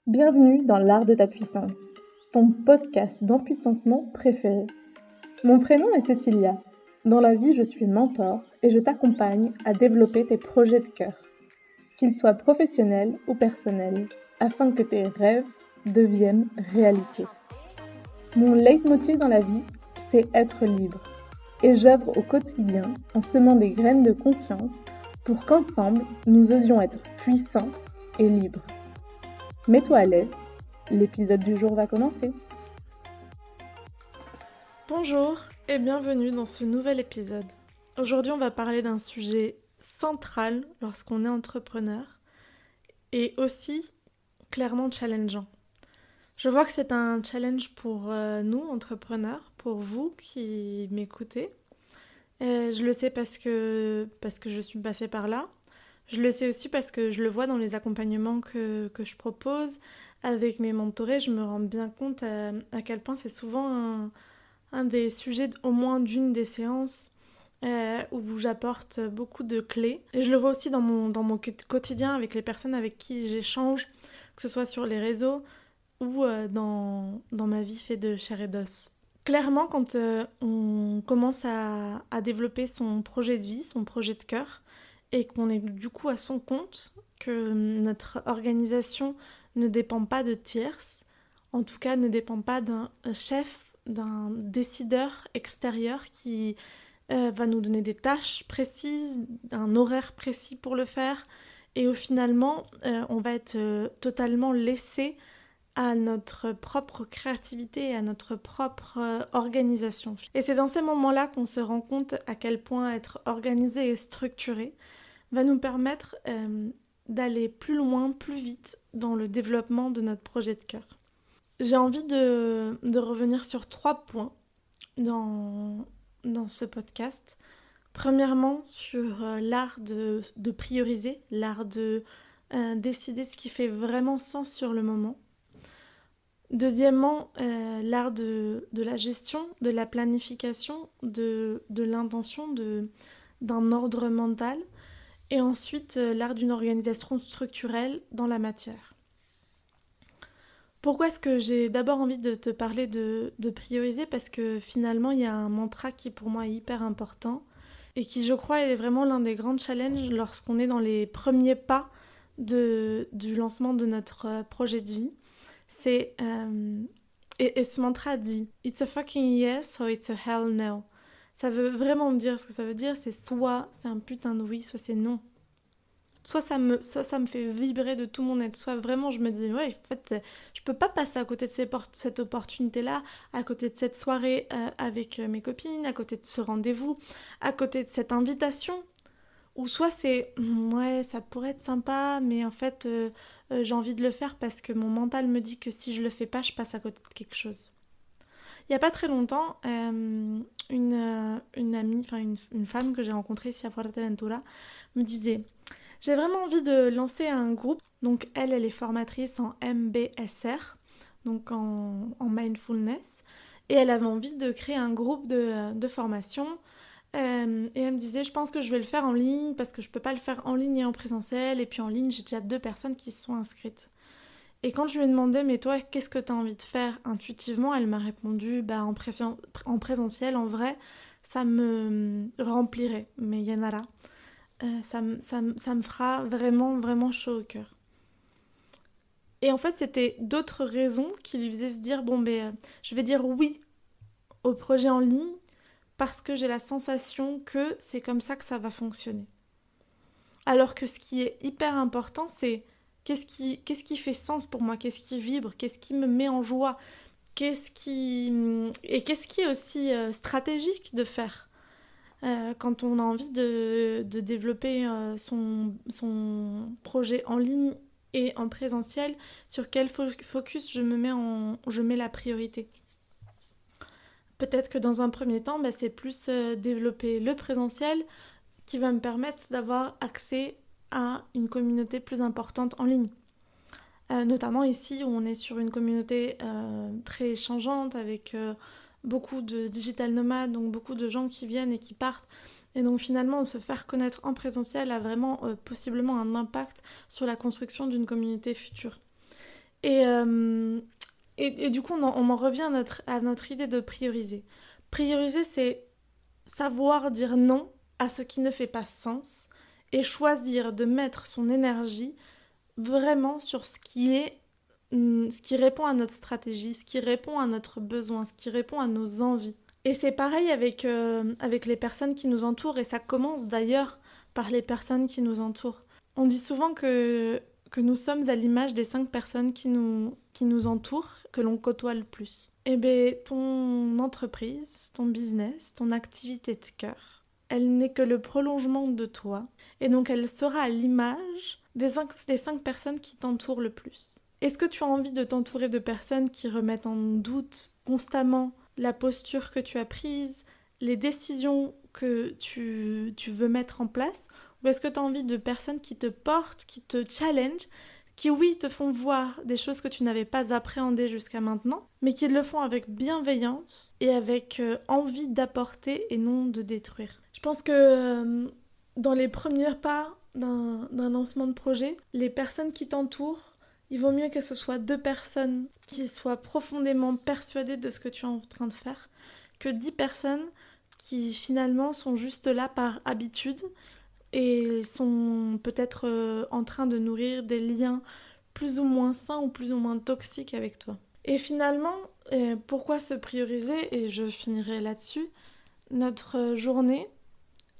Bienvenue dans l'art de ta puissance, ton podcast d'empuissancement préféré. Mon prénom est Cécilia. Dans la vie, je suis mentor et je t'accompagne à développer tes projets de cœur, qu'ils soient professionnels ou personnels, afin que tes rêves deviennent réalité. Mon leitmotiv dans la vie, c'est être libre. Et j'œuvre au quotidien en semant des graines de conscience pour qu'ensemble, nous osions être puissants et libres. Mets-toi à l'aise, l'épisode du jour va commencer. Bonjour et bienvenue dans ce nouvel épisode. Aujourd'hui, on va parler d'un sujet central lorsqu'on est entrepreneur et aussi clairement challengeant. Je vois que c'est un challenge pour nous, entrepreneurs, pour vous qui m'écoutez. Je le sais parce que je suis passée par là. Je le sais aussi parce que je le vois dans les accompagnements que je propose. Avec mes mentorés, je me rends bien compte à quel point c'est souvent un des sujets au moins d'une des séances où j'apporte beaucoup de clés. Et je le vois aussi dans mon quotidien avec les personnes avec qui j'échange, que ce soit sur les réseaux ou dans ma vie faite de chair et d'os. Clairement, quand on commence à développer son projet de vie, son projet de cœur, et qu'on est du coup à son compte, que notre organisation ne dépend pas de tierces, en tout cas ne dépend pas d'un chef, d'un décideur extérieur qui va nous donner des tâches précises, un horaire précis pour le faire, et où finalement on va être totalement laissé à notre propre créativité et à notre propre organisation. Et c'est dans ces moments-là qu'on se rend compte à quel point être organisé et structuré va nous permettre d'aller plus loin, plus vite dans le développement de notre projet de cœur. J'ai envie de revenir sur 3 points dans ce podcast. Premièrement, sur l'art de prioriser, l'art de décider ce qui fait vraiment sens sur le moment. Deuxièmement, l'art de la gestion, de la planification, de l'intention, d'un ordre mental. Et ensuite, l'art d'une organisation structurelle dans la matière. Pourquoi est-ce que j'ai d'abord envie de te parler de prioriser ? Parce que finalement, il y a un mantra qui pour moi est hyper important et qui, je crois, est vraiment l'un des grands challenges lorsqu'on est dans les premiers pas du lancement de notre projet de vie. C'est... et ce mantra dit « It's a fucking yes or it's a hell no ». Ça veut vraiment dire ce que ça veut dire, c'est soit c'est un putain de oui, soit c'est non. Soit ça me fait vibrer de tout mon être, soit vraiment je me dis, ouais, en fait, je peux pas passer à côté de cette opportunité-là, à côté de cette soirée avec mes copines, à côté de ce rendez-vous, à côté de cette invitation. Ou soit c'est, ouais, ça pourrait être sympa, mais en fait, j'ai envie de le faire parce que mon mental me dit que si je le fais pas, je passe à côté de quelque chose. Il n'y a pas très longtemps, une amie, enfin une femme que j'ai rencontrée ici à Fuerteventura me disait « J'ai vraiment envie de lancer un groupe ». Donc elle est formatrice en MBSR, donc en mindfulness. Et elle avait envie de créer un groupe de formation. Et elle me disait « Je pense que je vais le faire en ligne parce que je ne peux pas le faire en ligne et en présentiel. Et puis en ligne, j'ai déjà 2 personnes qui se sont inscrites. » Et quand je lui ai demandé, mais toi, qu'est-ce que tu as envie de faire intuitivement, elle m'a répondu, en présentiel, en vrai, ça me remplirait. Mais Yanara, ça me fera vraiment, vraiment chaud au cœur. Et en fait, c'était d'autres raisons qui lui faisaient se dire, je vais dire oui au projet en ligne parce que j'ai la sensation que c'est comme ça que ça va fonctionner. Alors que ce qui est hyper important, c'est qu'est-ce qui fait sens pour moi, qu'est-ce qui vibre, qu'est-ce qui me met en joie, qu'est-ce qui est aussi stratégique de faire quand on a envie de développer son projet en ligne et en présentiel, sur quel focus je mets la priorité. Peut-être que dans un premier temps, c'est plus développer le présentiel qui va me permettre d'avoir accès à une communauté plus importante en ligne. Notamment ici où on est sur une communauté très changeante avec beaucoup de digital nomades, donc beaucoup de gens qui viennent et qui partent. Et donc finalement, se faire connaître en présentiel a vraiment possiblement un impact sur la construction d'une communauté future. Et du coup, on en revient à notre idée de prioriser. Prioriser, c'est savoir dire non à ce qui ne fait pas sens et choisir de mettre son énergie vraiment sur ce qui répond à notre stratégie, ce qui répond à notre besoin, ce qui répond à nos envies. Et c'est pareil avec les personnes qui nous entourent, et ça commence d'ailleurs par les personnes qui nous entourent. On dit souvent que nous sommes à l'image des 5 personnes qui nous entourent, que l'on côtoie le plus. Eh bien, ton entreprise, ton business, ton activité de cœur, elle n'est que le prolongement de toi, et donc elle sera à l'image des 5 personnes qui t'entourent le plus. Est-ce que tu as envie de t'entourer de personnes qui remettent en doute constamment la posture que tu as prise, les décisions que tu veux mettre en place, ou est-ce que tu as envie de personnes qui te portent, qui te challengent, qui oui te font voir des choses que tu n'avais pas appréhendées jusqu'à maintenant, mais qui le font avec bienveillance et avec envie d'apporter et non de détruire. Je pense que dans les premiers pas d'un lancement de projet, les personnes qui t'entourent, il vaut mieux que ce soit 2 personnes qui soient profondément persuadées de ce que tu es en train de faire que 10 personnes qui finalement sont juste là par habitude et sont peut-être en train de nourrir des liens plus ou moins sains ou plus ou moins toxiques avec toi. Et finalement, pourquoi se prioriser? Et je finirai là-dessus. Notre journée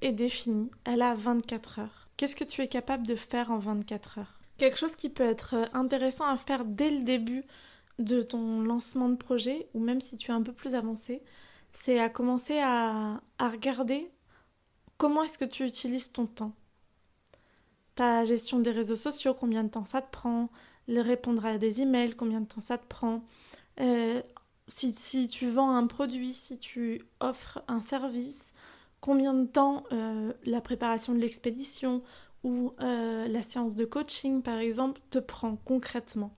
est définie, elle a 24 heures. Qu'est-ce que tu es capable de faire en 24 heures? Quelque chose qui peut être intéressant à faire dès le début de ton lancement de projet, ou même si tu es un peu plus avancé, c'est à commencer à regarder comment est-ce que tu utilises ton temps. Ta gestion des réseaux sociaux, combien de temps ça te prend, répondre à des emails, combien de temps ça te prend, si tu vends un produit, si tu offres un service, combien de temps la préparation de l'expédition ou la séance de coaching, par exemple, te prend concrètement.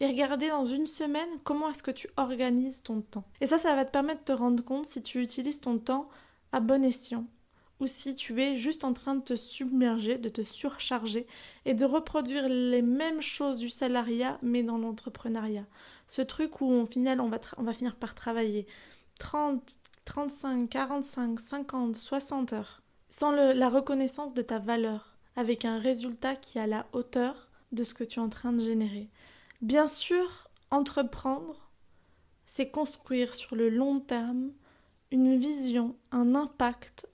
Et regarder dans une semaine comment est-ce que tu organises ton temps. Et ça va te permettre de te rendre compte si tu utilises ton temps à bon escient ou si tu es juste en train de te submerger, de te surcharger et de reproduire les mêmes choses du salariat mais dans l'entrepreneuriat. Ce truc où au final on va finir par travailler 30, 35, 45, 50, 60 heures sans la reconnaissance de ta valeur, avec un résultat qui est à la hauteur de ce que tu es en train de générer. Bien sûr, entreprendre, c'est construire sur le long terme une vision, un impact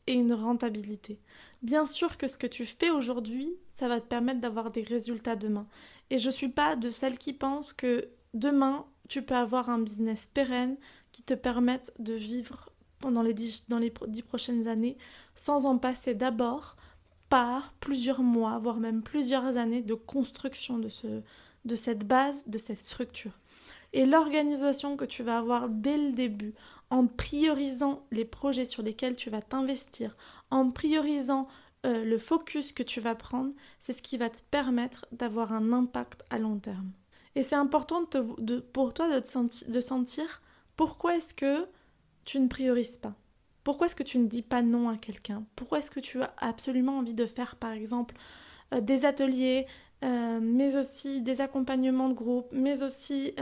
et une rentabilité. Bien sûr que ce que tu fais aujourd'hui, ça va te permettre d'avoir des résultats demain. Et je ne suis pas de celles qui pensent que demain, tu peux avoir un business pérenne qui te permette de vivre dans les 10 prochaines années sans en passer d'abord par plusieurs mois, voire même plusieurs années de construction de cette base, de cette structure. Et l'organisation que tu vas avoir dès le début, en priorisant les projets sur lesquels tu vas t'investir, en priorisant le focus que tu vas prendre, c'est ce qui va te permettre d'avoir un impact à long terme. Et c'est important pour toi de sentir pourquoi est-ce que tu ne priorises pas. Pourquoi est-ce que tu ne dis pas non à quelqu'un? Pourquoi est-ce que tu as absolument envie de faire, par exemple, des ateliers, mais aussi des accompagnements de groupe, mais aussi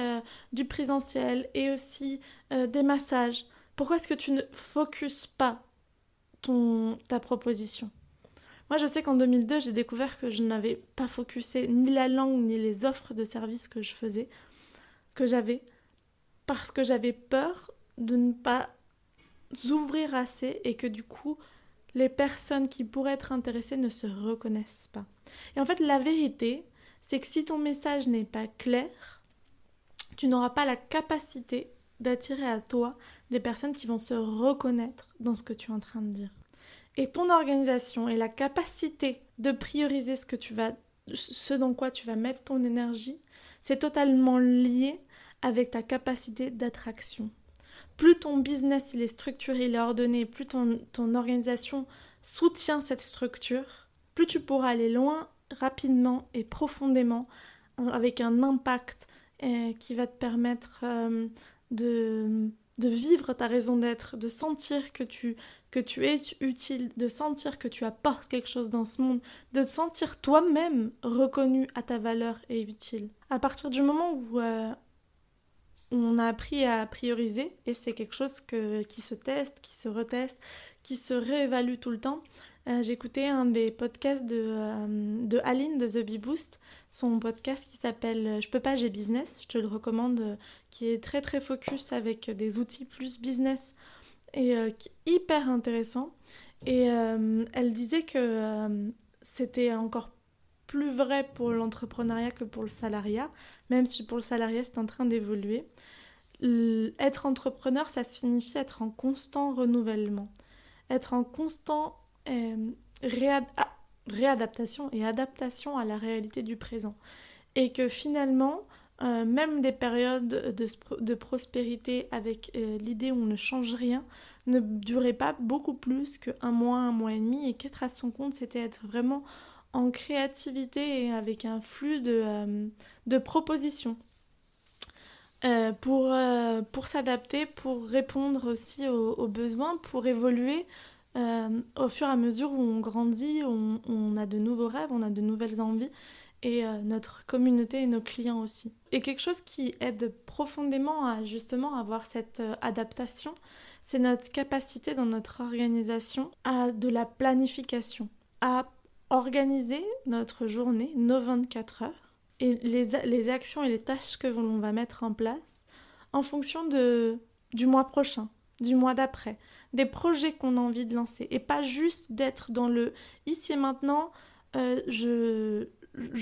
du présentiel et aussi des massages? Pourquoi est-ce que tu ne focuses pas ta proposition? Moi, je sais qu'en 2002, j'ai découvert que je n'avais pas focusé ni la langue ni les offres de services que j'avais, parce que j'avais peur de ne pas ouvrir assez et que du coup, les personnes qui pourraient être intéressées ne se reconnaissent pas. Et en fait, la vérité, c'est que si ton message n'est pas clair, tu n'auras pas la capacité d'attirer à toi des personnes qui vont se reconnaître dans ce que tu es en train de dire. Et ton organisation et la capacité de prioriser ce dans quoi tu vas mettre ton énergie, c'est totalement lié avec ta capacité d'attraction. Plus ton business il est structuré, il est ordonné, plus ton organisation soutient cette structure, plus tu pourras aller loin, rapidement et profondément, avec un impact qui va te permettre de vivre ta raison d'être, de sentir que tu es utile, de sentir que tu apportes quelque chose dans ce monde, de te sentir toi-même reconnu à ta valeur et utile. À partir du moment où on a appris à prioriser, et c'est quelque chose qui se teste, qui se reteste, qui se réévalue tout le temps. J'écoutais un des podcasts de Aline de The Bee Boost, son podcast qui s'appelle Je peux pas, j'ai business, je te le recommande, qui est très très focus avec des outils plus business et qui est hyper intéressant. Et elle disait que c'était encore plus vrai pour l'entrepreneuriat que pour le salariat, même si pour le salariat c'est en train d'évoluer. Être entrepreneur, ça signifie être en constant renouvellement, être en constant réadaptation et adaptation à la réalité du présent. Et que finalement, même des périodes de prospérité avec l'idée où on ne change rien, ne duraient pas beaucoup plus qu'un mois et demi, et qu'être à son compte, c'était être vraiment en créativité et avec un flux de propositions. Pour s'adapter, pour répondre aussi aux besoins, pour évoluer au fur et à mesure où on grandit, on a de nouveaux rêves, on a de nouvelles envies, et notre communauté et nos clients aussi. Et quelque chose qui aide profondément à justement avoir cette adaptation, c'est notre capacité dans notre organisation à de la planification, à organiser notre journée, nos 24 heures, et les actions et les tâches que l'on va mettre en place en fonction du mois prochain, du mois d'après, des projets qu'on a envie de lancer, et pas juste d'être dans le ici et maintenant, je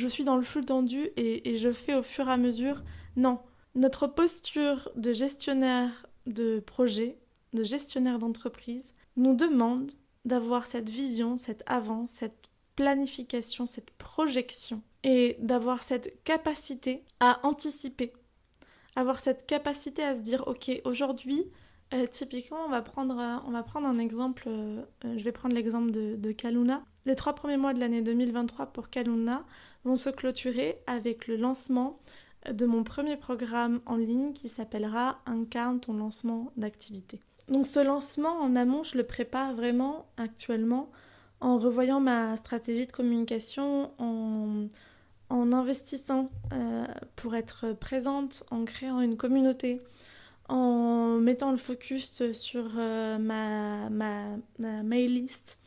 suis dans le flux tendu et je fais au fur et à mesure. Non, notre posture de gestionnaire de projet, de gestionnaire d'entreprise, nous demande d'avoir cette vision, cette avance, cette planification, cette projection, et d'avoir cette capacité à anticiper, avoir cette capacité à se dire ok, aujourd'hui, typiquement on va prendre un exemple, je vais prendre l'exemple de Kaluna. Les 3 premiers mois de l'année 2023 pour Kaluna vont se clôturer avec le lancement de mon premier programme en ligne qui s'appellera Incarne ton lancement d'activité. Donc ce lancement en amont, je le prépare vraiment actuellement en revoyant ma stratégie de communication, en investissant pour être présente, en créant une communauté, en mettant le focus sur ma mail list,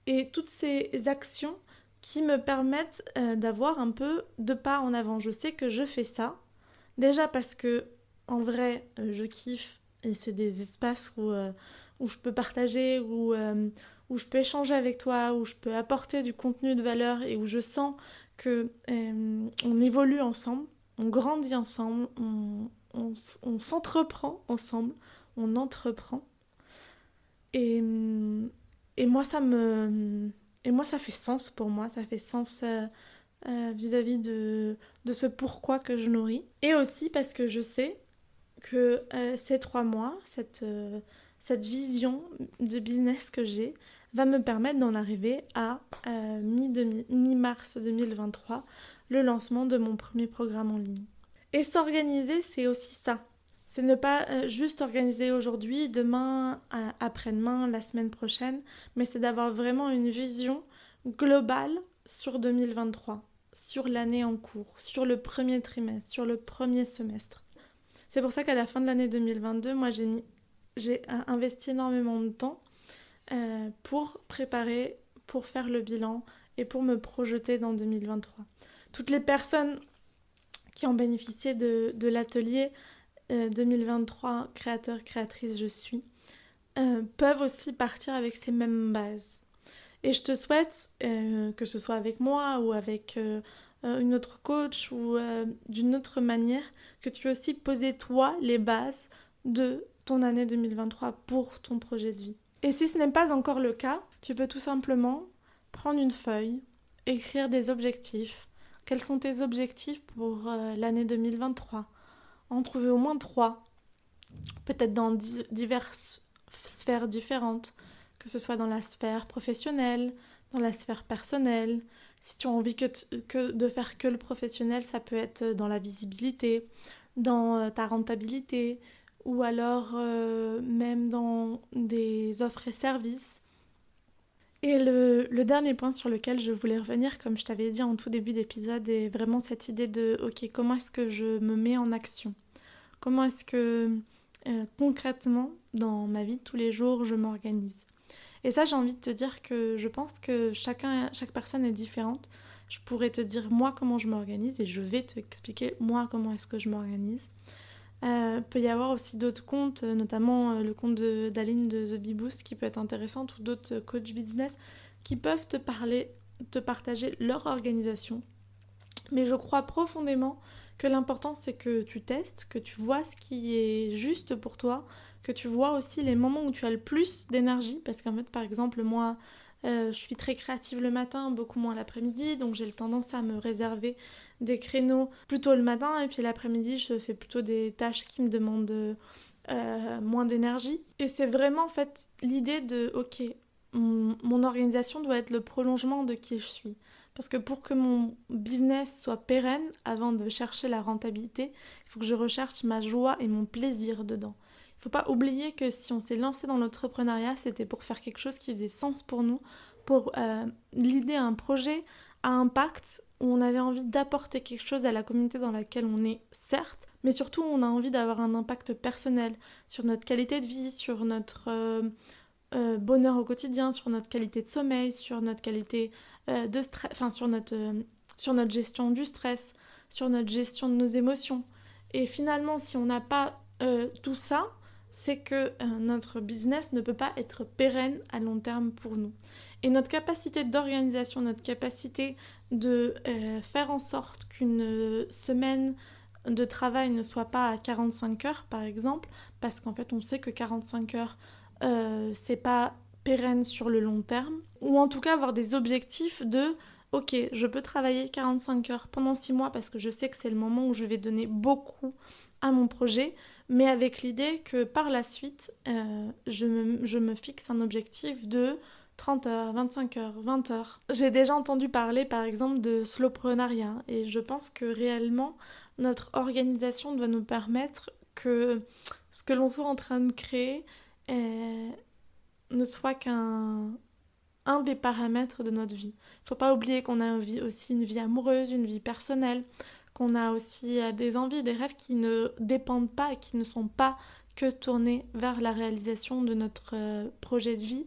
et toutes ces actions qui me permettent d'avoir un peu de pas en avant. Je sais que je fais ça, déjà parce que en vrai, je kiffe, et c'est des espaces où je peux partager, où je peux échanger avec toi, où je peux apporter du contenu de valeur, et où je sens que on évolue ensemble, on grandit ensemble, on s'entreprend ensemble, on entreprend. Et moi, ça fait sens pour moi, ça fait sens vis-à-vis de ce pourquoi que je nourris. Et aussi parce que je sais que ces 3 mois, cette vision de business que j'ai, va me permettre d'en arriver à mi-mars 2023, le lancement de mon premier programme en ligne. Et s'organiser, c'est aussi ça. C'est ne pas juste organiser aujourd'hui, demain, après-demain, la semaine prochaine, mais c'est d'avoir vraiment une vision globale sur 2023, sur l'année en cours, sur le premier trimestre, sur le premier semestre. C'est pour ça qu'à la fin de l'année 2022, moi j'ai investi énormément de temps pour préparer, pour faire le bilan et pour me projeter dans 2023. Toutes les personnes qui ont bénéficié de l'atelier 2023 créateur-créatrice je suis peuvent aussi partir avec ces mêmes bases. Et je te souhaite, que ce soit avec moi ou avec une autre coach ou d'une autre manière, que tu aies aussi posé toi les bases de ton année 2023 pour ton projet de vie. Et si ce n'est pas encore le cas, tu peux tout simplement prendre une feuille, écrire des objectifs. Quels sont tes objectifs pour l'année 2023 ? En trouver au moins 3, peut-être dans diverses sphères différentes, que ce soit dans la sphère professionnelle, dans la sphère personnelle. Si tu as envie de faire que le professionnel, ça peut être dans la visibilité, dans ta rentabilité, ou alors même dans des offres et services. Et le dernier point sur lequel je voulais revenir, comme je t'avais dit en tout début d'épisode, est vraiment cette idée de ok, comment est-ce que je me mets en action? Comment est-ce que concrètement, dans ma vie de tous les jours, je m'organise? Et ça, j'ai envie de te dire que je pense que chaque personne est différente. Je pourrais te dire moi comment je m'organise et je vais t'expliquer moi comment est-ce que je m'organise. Peut y avoir aussi d'autres comptes, notamment le compte d'Aline de The Bee Boost qui peut être intéressant, ou d'autres coachs business qui peuvent te partager leur organisation. Mais je crois profondément que l'important c'est que tu testes, que tu vois ce qui est juste pour toi, que tu vois aussi les moments où tu as le plus d'énergie, parce qu'en fait par exemple moi je suis très créative le matin, beaucoup moins l'après-midi, donc j'ai tendance à me réserver des créneaux plutôt le matin, et puis l'après-midi je fais plutôt des tâches qui me demandent moins d'énergie. Et c'est vraiment en fait l'idée de ok, mon organisation doit être le prolongement de qui je suis. Parce que pour que mon business soit pérenne, avant de chercher la rentabilité, il faut que je recherche ma joie et mon plaisir dedans. Il ne faut pas oublier que si on s'est lancé dans l'entrepreneuriat, c'était pour faire quelque chose qui faisait sens pour nous, pour l'idée un projet à impact, où on avait envie d'apporter quelque chose à la communauté dans laquelle on est, certes, mais surtout on a envie d'avoir un impact personnel sur notre qualité de vie, sur notre bonheur au quotidien, sur notre qualité de sommeil, sur notre qualité de stress, enfin sur notre gestion du stress, sur notre gestion de nos émotions. Et finalement, si on n'a pas tout ça, c'est que notre business ne peut pas être pérenne à long terme pour nous. Et notre capacité d'organisation, notre capacité de faire en sorte qu'une semaine de travail ne soit pas à 45 heures, par exemple, parce qu'en fait, on sait que 45 heures, c'est pas pérenne sur le long terme, ou en tout cas avoir des objectifs de ok, je peux travailler 45 heures pendant 6 mois parce que je sais que c'est le moment où je vais donner beaucoup à mon projet, mais avec l'idée que par la suite, je me fixe un objectif de 30 heures, 25 heures, 20 heures. J'ai déjà entendu parler par exemple de slowpreneuriat, et je pense que réellement notre organisation doit nous permettre que ce que l'on soit en train de créer ne soit qu'un des paramètres de notre vie. Il ne faut pas oublier qu'on a aussi une vie amoureuse, une vie personnelle, qu'on a aussi des envies, des rêves qui ne dépendent pas et qui ne sont pas que tournés vers la réalisation de notre projet de vie.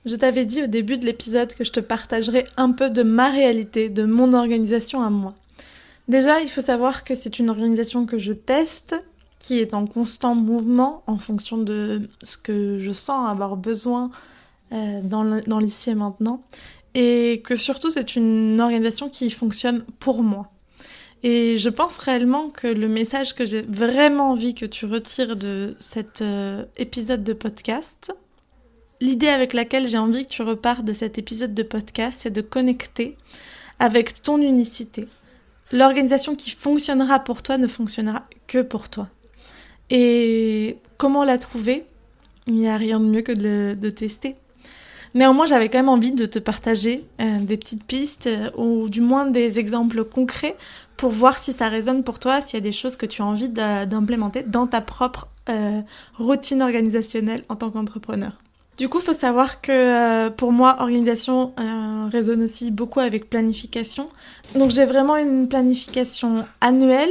Je t'avais dit au début de l'épisode que je te partagerais un peu de ma réalité, de mon organisation à moi. Déjà, il faut savoir que c'est une organisation que je teste, qui est en constant mouvement en fonction de ce que je sens avoir besoin dans l'ici et maintenant, et que surtout c'est une organisation qui fonctionne pour moi. Et je pense réellement que le message que j'ai vraiment envie que tu retires de cet épisode de podcast, l'idée avec laquelle j'ai envie que tu repartes de cet épisode de podcast, c'est de connecter avec ton unicité. L'organisation qui fonctionnera pour toi ne fonctionnera que pour toi. Et comment la trouver ? Il n'y a rien de mieux que de tester. Néanmoins, j'avais quand même envie de te partager des petites pistes ou du moins des exemples concrets pour voir si ça résonne pour toi, s'il y a des choses que tu as envie d'implémenter dans ta propre routine organisationnelle en tant qu'entrepreneur. Du coup, il faut savoir que pour moi, organisation résonne aussi beaucoup avec planification. Donc j'ai vraiment une planification annuelle,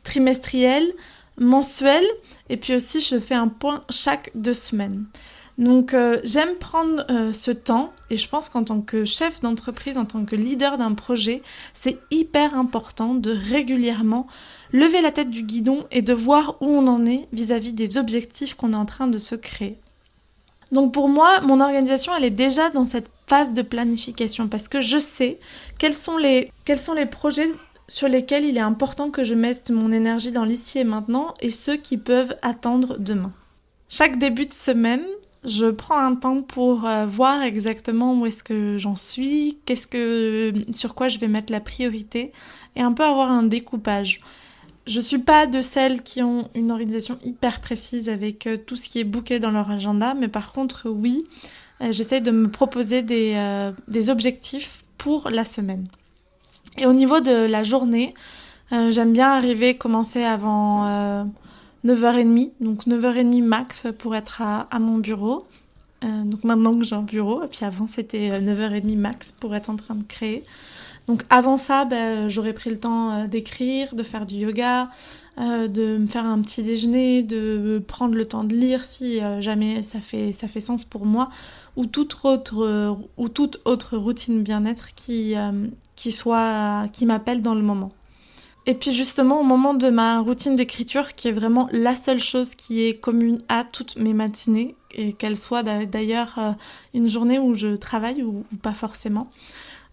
trimestrielle, mensuelle, et puis aussi je fais un point chaque 2 semaines. Donc j'aime prendre ce temps, et je pense qu'en tant que chef d'entreprise, en tant que leader d'un projet, c'est hyper important de régulièrement lever la tête du guidon et de voir où on en est vis-à-vis des objectifs qu'on est en train de se créer. Donc pour moi, mon organisation, elle est déjà dans cette phase de planification parce que je sais quels sont les projets sur lesquels il est important que je mette mon énergie dans l'ici et maintenant et ceux qui peuvent attendre demain. Chaque début de semaine, je prends un temps pour voir exactement où est-ce que j'en suis, sur quoi je vais mettre la priorité et un peu avoir un découpage. Je suis pas de celles qui ont une organisation hyper précise avec tout ce qui est booké dans leur agenda, mais par contre, oui, j'essaie de me proposer des objectifs pour la semaine. Et au niveau de la journée, j'aime bien commencer avant 9h30, donc 9h30 max pour être à mon bureau. Donc maintenant que j'ai un bureau, et puis avant c'était 9h30 max pour être en train de créer. Donc avant ça, j'aurais pris le temps d'écrire, de faire du yoga, de me faire un petit déjeuner, de prendre le temps de lire si jamais ça fait sens pour moi, ou toute autre routine bien-être qui m'appelle dans le moment. Et puis justement, au moment de ma routine d'écriture, qui est vraiment la seule chose qui est commune à toutes mes matinées, et qu'elle soit d'ailleurs une journée où je travaille ou pas forcément,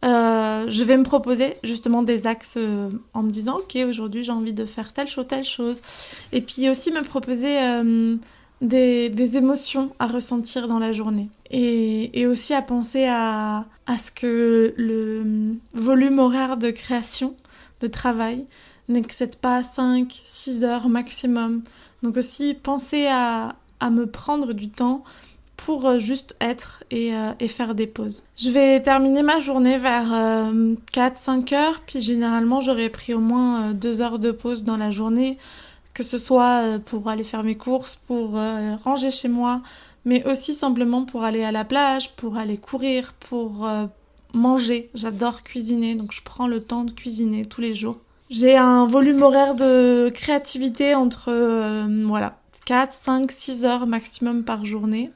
je vais me proposer justement des axes en me disant ok, aujourd'hui j'ai envie de faire telle chose, et puis aussi me proposer des émotions à ressentir dans la journée, et aussi à penser à ce que le volume horaire de création, de travail, n'excède pas 5-6 heures maximum. Donc aussi penser à me prendre du temps pour juste être et faire des pauses. Je vais terminer ma journée vers 4-5 heures, puis généralement j'aurais pris au moins 2 heures de pause dans la journée, que ce soit pour aller faire mes courses, pour ranger chez moi, mais aussi simplement pour aller à la plage, pour aller courir, pour manger. J'adore cuisiner, donc je prends le temps de cuisiner tous les jours. J'ai un volume horaire de créativité entre 4, 5, 6 heures maximum par journée,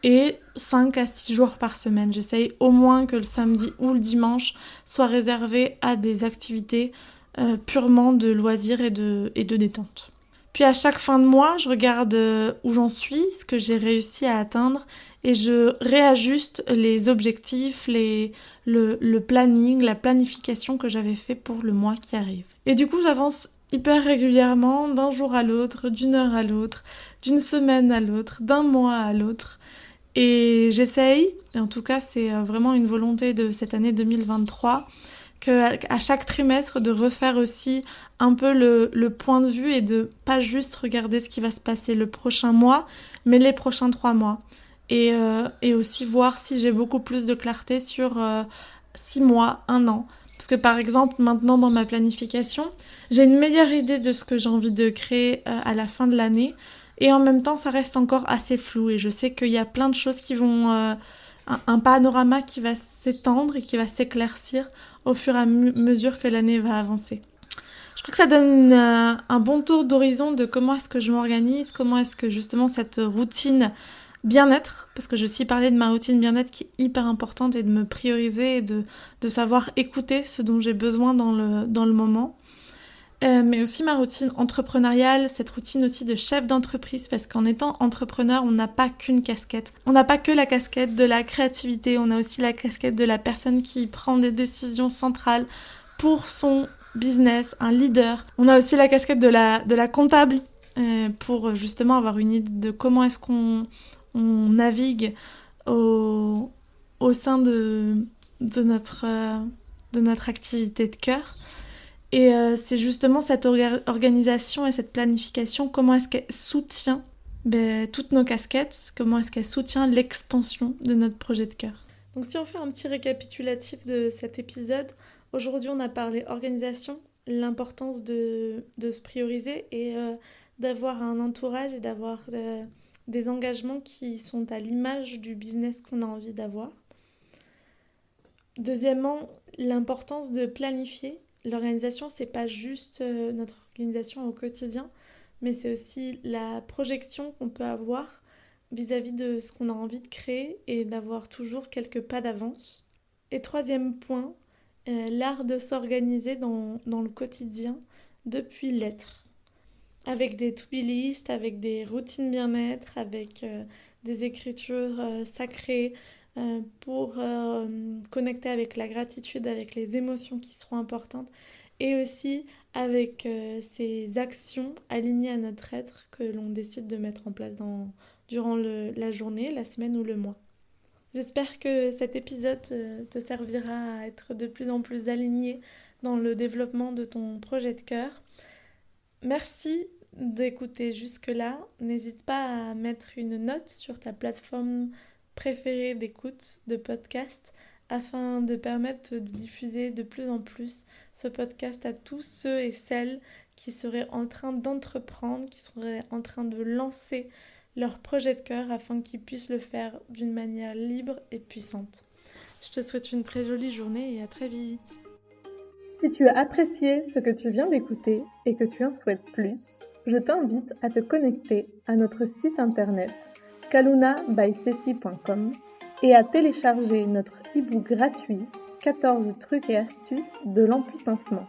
et 5 à 6 jours par semaine. J'essaye au moins que le samedi ou le dimanche soit réservé à des activités purement de loisirs et de détente. Puis à chaque fin de mois, je regarde où j'en suis, ce que j'ai réussi à atteindre, et je réajuste les objectifs, le planning, la planification que j'avais fait pour le mois qui arrive. Et du coup, j'avance hyper régulièrement, d'un jour à l'autre, d'une heure à l'autre, d'une semaine à l'autre, d'un mois à l'autre. Et j'essaye, et en tout cas c'est vraiment une volonté de cette année 2023, qu'à chaque trimestre de refaire aussi un peu le point de vue, et de pas juste regarder ce qui va se passer le prochain mois, mais les prochains 3 mois. Et aussi voir si j'ai beaucoup plus de clarté sur 6 mois, 1 an. Parce que par exemple, maintenant dans ma planification, j'ai une meilleure idée de ce que j'ai envie de créer à la fin de l'année. Et en même temps, ça reste encore assez flou. Et je sais qu'il y a plein de choses qui vont... un panorama qui va s'étendre et qui va s'éclaircir au fur et à mesure que l'année va avancer. Je crois que ça donne un bon tour d'horizon de comment est-ce que je m'organise, comment est-ce que justement cette routine bien-être, parce que je aussi parlé de ma routine bien-être qui est hyper importante, et de me prioriser et de savoir écouter ce dont j'ai besoin dans le moment. Mais aussi ma routine entrepreneuriale, cette routine aussi de chef d'entreprise, parce qu'en étant entrepreneur, on n'a pas qu'une casquette. On n'a pas que la casquette de la créativité, on a aussi la casquette de la personne qui prend des décisions centrales pour son business, un leader. On a aussi la casquette de la comptable, pour justement avoir une idée de comment est-ce qu'on navigue au sein de notre activité de cœur. Et c'est justement cette organisation et cette planification, comment est-ce qu'elle soutient toutes nos casquettes, comment est-ce qu'elle soutient l'expansion de notre projet de cœur. Donc si on fait un petit récapitulatif de cet épisode, aujourd'hui on a parlé organisation, l'importance de se prioriser, et d'avoir un entourage et d'avoir des engagements qui sont à l'image du business qu'on a envie d'avoir. Deuxièmement, l'importance de planifier. L'organisation, c'est pas juste notre organisation au quotidien, mais c'est aussi la projection qu'on peut avoir vis-à-vis de ce qu'on a envie de créer, et d'avoir toujours quelques pas d'avance. Et troisième point, l'art de s'organiser dans le quotidien depuis l'être. Avec des to-be list, avec des routines bien-être, avec des écritures sacrées, pour connecter avec la gratitude, avec les émotions qui seront importantes, et aussi avec ces actions alignées à notre être que l'on décide de mettre en place durant la journée, la semaine ou le mois. J'espère que cet épisode te servira à être de plus en plus aligné dans le développement de ton projet de cœur. Merci d'écouter jusque-là. N'hésite pas à mettre une note sur ta plateforme préférée d'écoute de podcast, afin de permettre de diffuser de plus en plus ce podcast à tous ceux et celles qui seraient en train d'entreprendre, qui seraient en train de lancer leur projet de cœur afin qu'ils puissent le faire d'une manière libre et puissante. Je te souhaite une très jolie journée et à très vite. Si tu as apprécié ce que tu viens d'écouter et que tu en souhaites plus, je t'invite à te connecter à notre site internet kalunabysessi.com et à télécharger notre e-book gratuit 14 trucs et astuces de l'empuissancement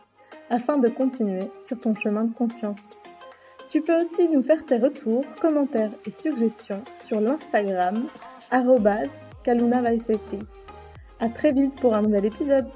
afin de continuer sur ton chemin de conscience. Tu peux aussi nous faire tes retours, commentaires et suggestions sur l'Instagram @kalunabysessi. À très vite pour un nouvel épisode.